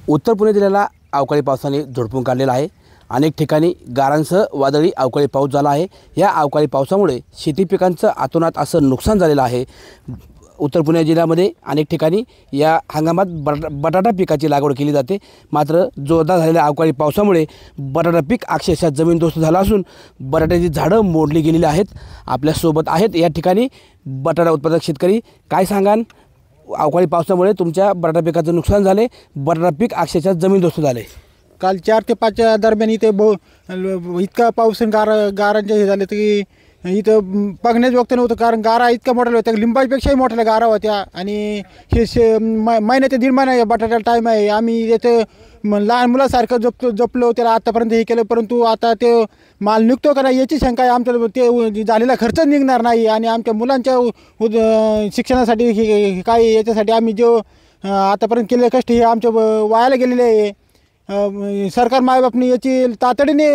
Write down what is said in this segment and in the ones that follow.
उत्तर पुणे जिल्ह्याला अवकाळी पावसाने झोडपून काढलेला आहे। अनेक ठिकाणी गारांसह वादळी अवकाळी पाऊस झाला आहे। या अवकाळी पावसामुळे शेती पिकांचं अतोनात असं नुकसान झालेलं आहे। उत्तर पुणे जिल्ह्यामध्ये अनेक ठिकाणी या हंगामात बटाटा पिकाची लागवड केली जाते। मात्र जोरदार झालेल्या अवकाळी पावसामुळे बटाटा पीक अक्षरशः जमीनदोस्त झालं असून बटाट्याची झाडं मोडली गेलेली आहेत। आपल्यासोबत आहेत या ठिकाणी बटाटा उत्पादक शेतकरी। काय सांगाल, अवकाळी पावसामुळे तुमच्या बटाटा पिकाचं नुकसान झाले, बटाटा पीक अक्षरशः जमीनदोस्त झाले। काल 4 ते 5 दरम्यान इथे इतका पाऊस आणि गारांचे हे झाले की इथं बघण्याच वक्त नव्हतं, कारण गारा इतका मोठा होत्या, लिंबापेक्षाही मोठ्या गारा होत्या। आणि हे महिन्या ते 1.5 महिना बटाट्याला टाईम आहे। आम्ही याचं लहान मुलासारखं जपलो त्याला आतापर्यंत हे केलं, परंतु आता ते माल निघतो का नाही याची शंका आहे। आमच्या ते झालेला खर्च निघणार नाही आणि आमच्या मुलांच्या शिक्षणासाठी काय याच्यासाठी आम्ही जो आतापर्यंत केलेले कष्ट हे आमच्या वायाला गेलेले आहे। सरकार मायबापनी याची तातडीने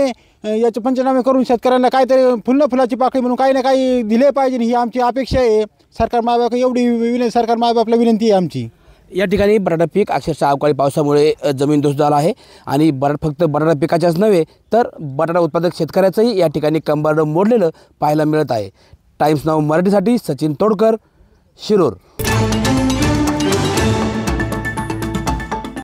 याचे पंचनामे करून शेतकऱ्यांना काहीतरी फुलाची पाकळी म्हणून काही ना काही दिले पाहिजे, ही आमची अपेक्षा आहे। सरकार मायबाप एवढी सरकार मायबापला विनंती आहे आमची। या ठिकाणी बटाटा पीक अक्षरशः अवकाळी पावसामुळे जमीनदोस्त झाला आहे आणि फक्त बटाटा पिकाच्याच नव्हे तर बटाटा उत्पादक शेतकऱ्याचंही या ठिकाणी कंबरडं मोडलेलं पाहायला मिळत आहे। टाइम्स नाऊ मराठीसाठी सचिन तोडकर, शिरूर।